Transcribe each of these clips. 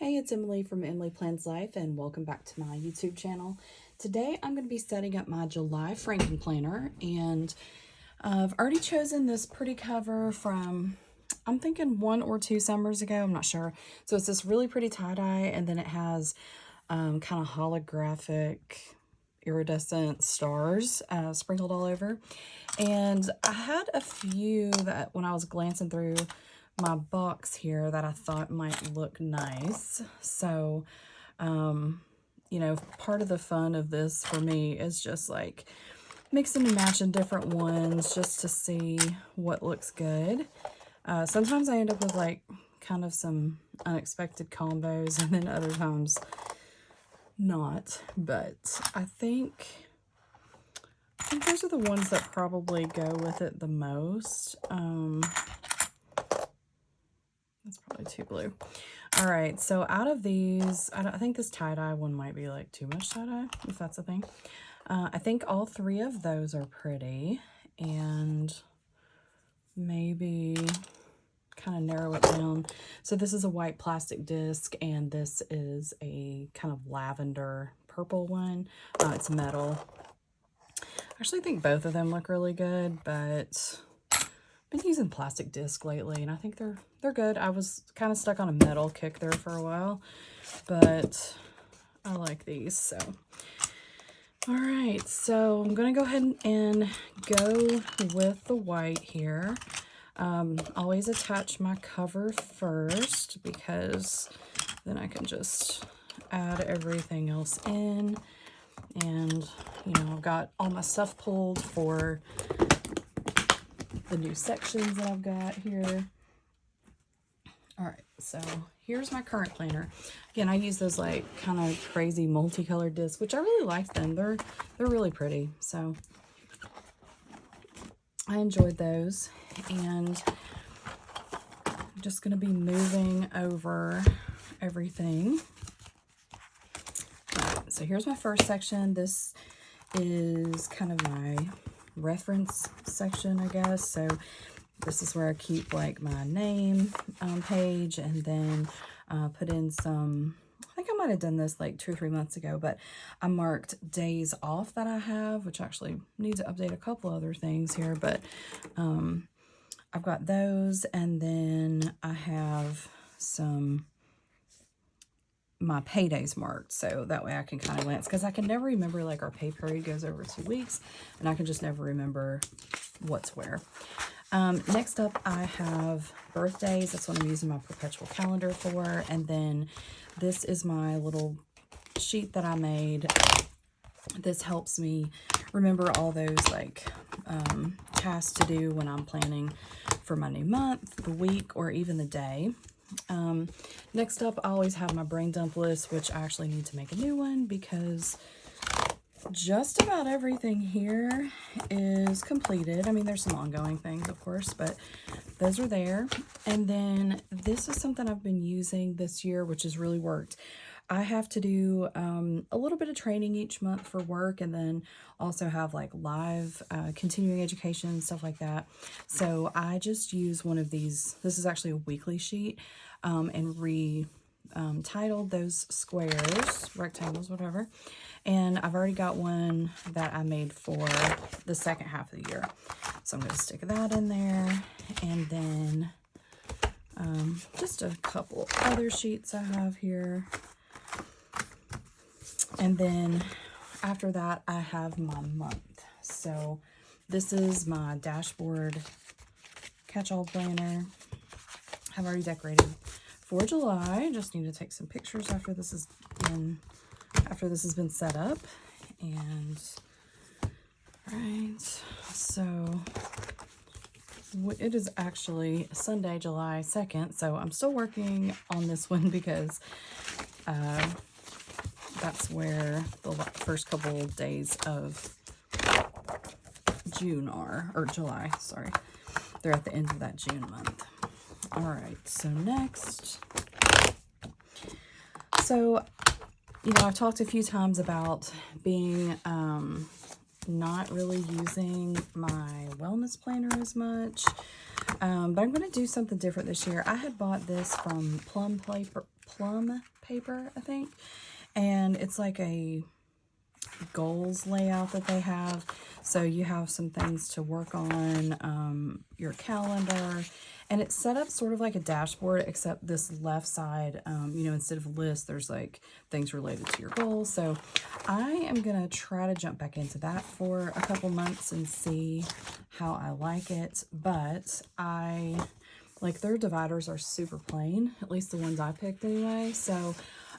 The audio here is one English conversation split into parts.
Hey, it's Emily from Emily Plans Life, and welcome back to my YouTube channel. Today I'm going to be setting up my July frankenplanner, and I've already chosen this pretty cover from, I'm thinking 1 or 2 summers ago, I'm not sure. So it's this really pretty tie-dye, and then it has kind of holographic iridescent stars sprinkled all over. And I had a few that when I was glancing through my box here that I thought might look nice. So, you know, part of the fun of this for me is just like mixing and matching different ones just to see what looks good. Sometimes I end up with like kind of some unexpected combos, and then other times not, but I think those are the ones that probably go with it the most. That's probably too blue. All right, so out of these, I think this tie-dye one might be like too much tie-dye, if that's a thing. I think all 3 of those are pretty, and maybe kind of narrow it down. So this is a white plastic disc, and this is a kind of lavender purple one. It's metal. I actually think both of them look really good, but I've been using plastic disc lately, and I think they're good. I was kind of stuck on a metal kick there for a while, but I like these. So all right, so I'm gonna go ahead and go with the white here. Always attach my cover first, because then I can just add everything else in. And, you know, I've got all my stuff pulled for the new sections that I've got here. All right, so here's my current planner. Again, I use those like kind of crazy multicolored discs, which I really like them. They're really pretty. So I enjoyed those, and I'm just going to be moving over everything. All right, so here's my first section. This is kind of my reference section, I guess. So this is where I keep like my name page, and then put in some, I think I might have done this like 2 or 3 months ago, but I marked days off that I have, which actually need to update a couple other things here, but I've got those, and then I have my paydays marked, so that way I can kind of glance, because I can never remember, like our pay period goes over 2 weeks, and I can just never remember what's where. Next up, I have birthdays. That's what I'm using my perpetual calendar for. And then this is my little sheet that I made. This helps me remember all those like tasks to do when I'm planning for my new month, the week, or even the day. Next up, I always have my brain dump list, which I actually need to make a new one because just about everything here is completed. I mean, there's some ongoing things, of course, but those are there. And then this is something I've been using this year, which has really worked. I have to do a little bit of training each month for work, and then also have like live continuing education and stuff like that. So I just use one of these. This is actually a weekly sheet, and titled those squares, rectangles, whatever. And I've already got one that I made for the second half of the year. So I'm going to stick that in there. And then just a couple other sheets I have here. And then after that, I have my month. So this is my dashboard catch-all planner. I've already decorated for July. Just need to take some pictures after this has been set up. And right, so it is actually Sunday, July 2nd, so I'm still working on this one because that's where the first couple days of June are, or July, sorry. They're at the end of that June month. All right, so next. So, you know, I've talked a few times about being not really using my wellness planner as much, but I'm going to do something different this year. I had bought this from Plum Plum Paper, I think. And it's like a goals layout that they have. So you have some things to work on, your calendar, and it's set up sort of like a dashboard, except this left side, you know, instead of lists, there's like things related to your goals. So I am going to try to jump back into that for a couple months and see how I like it. But like their dividers are super plain, at least the ones I picked anyway. So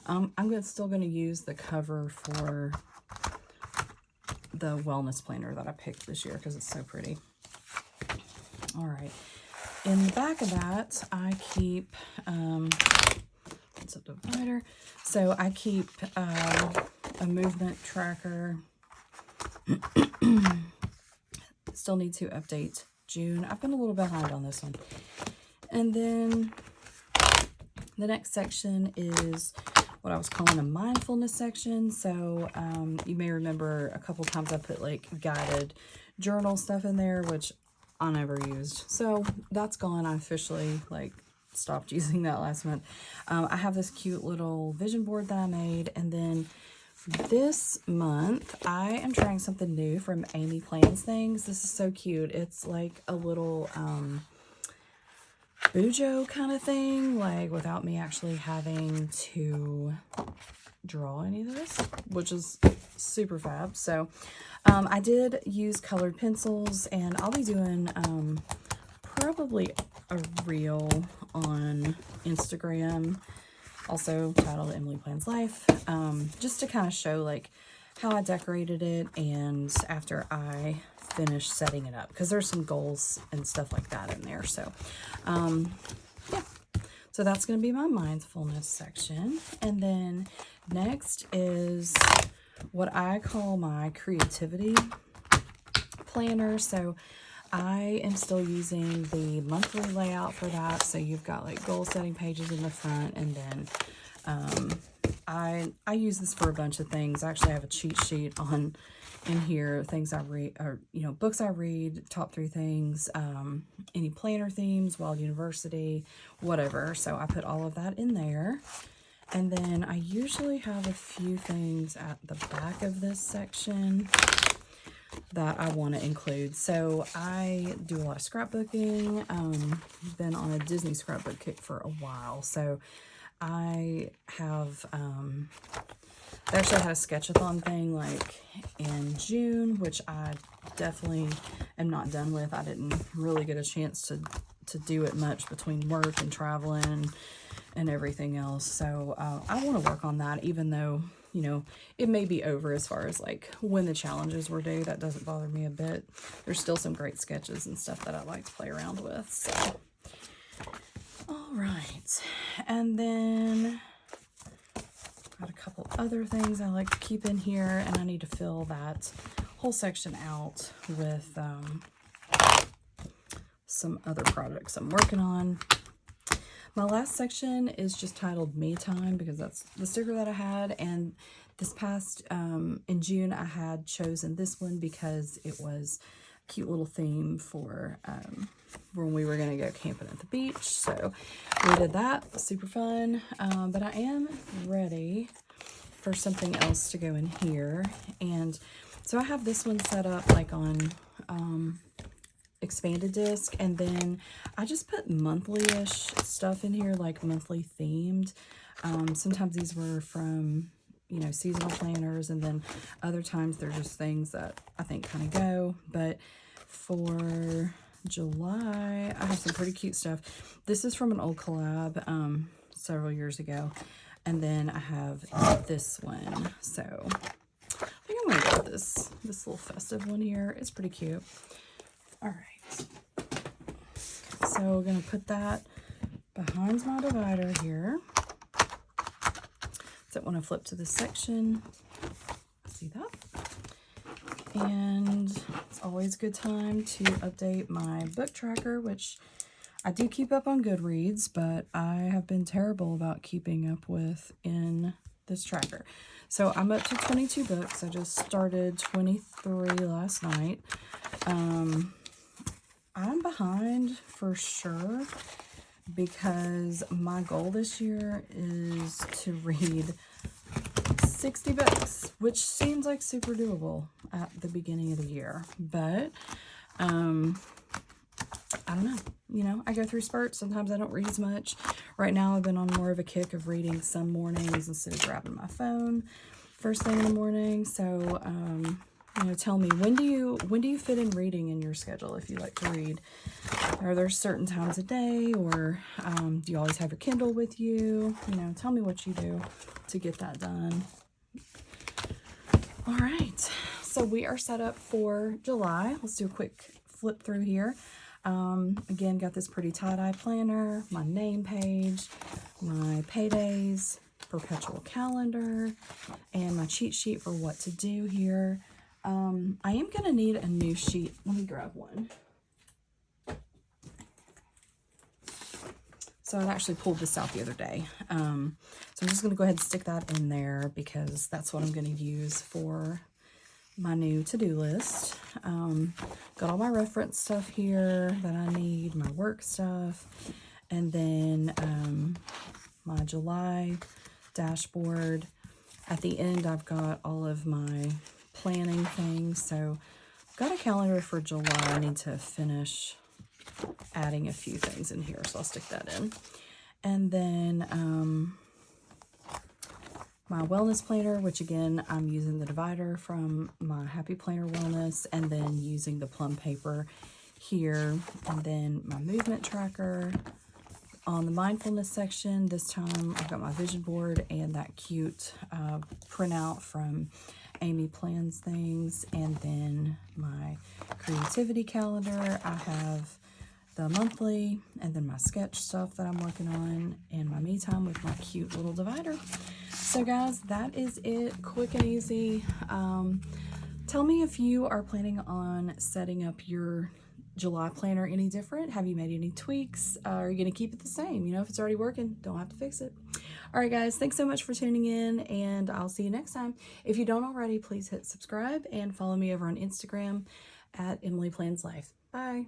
I'm still going to use the cover for the wellness planner that I picked this year because it's so pretty. All right. In the back of that, I keep, it's a divider. So I keep a movement tracker. Still need to update June. I've been a little behind on this one. And then the next section is what I was calling a mindfulness section. So you may remember a couple times I put like guided journal stuff in there, which I never used. So that's gone. I officially like stopped using that last month. I have this cute little vision board that I made. And then this month I am trying something new from Amy Plans Things. This is so cute. It's like a little bujo kind of thing, like without me actually having to draw any of this, which is super fab. So I did use colored pencils, and I'll be doing probably a reel on Instagram, also titled Emily Plans Life, just to kind of show like how I decorated it and after I finished setting it up, because there's some goals and stuff like that in there. So yeah, so that's going to be my mindfulness section. And then next is what I call my creativity planner. So I am still using the monthly layout for that. So you've got like goal setting pages in the front, and then I use this for a bunch of things. I actually have a cheat sheet on in here, things I read, or you know, books I read, top 3 things, any planner themes, Wild University, whatever. So I put all of that in there. And then I usually have a few things at the back of this section that I want to include. So I do a lot of scrapbooking. Been on a Disney scrapbook kick for a while. So I have I actually had a sketchathon thing like in June, which I definitely am not done with. I didn't really get a chance to do it much between work and traveling and everything else. So I want to work on that, even though, you know, it may be over as far as like when the challenges were due. That doesn't bother me a bit. There's still some great sketches and stuff that I like to play around with. So, all right. And then got a couple other things I like to keep in here, and I need to fill that whole section out with some other projects I'm working on. My last section is just titled Me Time, because that's the sticker that I had, and this past in June I had chosen this one because it was a cute little theme for when we were going to go camping at the beach. So we did that. Super fun. But I am ready for something else to go in here. And so I have this one set up like on expanded disc, and then I just put monthly-ish stuff in here, like monthly themed. Sometimes these were from, you know, seasonal planners, and then other times they're just things that I think kind of go. But for July, I have some pretty cute stuff. This is from an old collab several years ago, and then I have this one. So I think I'm gonna go with this little festive one here. It's pretty cute. All right. So we're going to put that behind my divider here. So when I flip to this section, see that? And it's always a good time to update my book tracker, which I do keep up on Goodreads, but I have been terrible about keeping up with in this tracker. So I'm up to 22 books. I just started 23 last night. I'm behind for sure, because my goal this year is to read 60 books, which seems like super doable at the beginning of the year. But I don't know. You know, I go through spurts. Sometimes I don't read as much. Right now, I've been on more of a kick of reading some mornings instead of grabbing my phone first thing in the morning. So, you know, tell me, when do you fit in reading in your schedule if you like to read? Are there certain times a day, or do you always have your Kindle with you? You know, tell me what you do to get that done. All right, so we are set up for July. Let's do a quick flip through here. Again, got this pretty tie-dye planner, my name page, my paydays, perpetual calendar, and my cheat sheet for what to do here. I am going to need a new sheet. Let me grab one. So I actually pulled this out the other day. So I'm just going to go ahead and stick that in there because that's what I'm going to use for my new to-do list. Got all my reference stuff here that I need, my work stuff, and then my July dashboard. At the end, I've got all of my planning things. So I've got a calendar for July. I need to finish adding a few things in here, so I'll stick that in. And then my wellness planner, which again, I'm using the divider from my Happy Planner Wellness, and then using the Plum Paper here. And then my movement tracker. On the mindfulness section, this time I've got my vision board and that cute printout from Amy Plans Things. And then my creativity calendar, I have the monthly, and then my sketch stuff that I'm working on, and my me time with my cute little divider. So guys, that is it. Quick and easy. Tell me if you are planning on setting up your July planner any different. Have you made any tweaks? Are you going to keep it the same? You know, if it's already working, don't have to fix it. All right, guys, thanks so much for tuning in, and I'll see you next time. If you don't already, please hit subscribe and follow me over on Instagram at Emily Plans Life. Bye.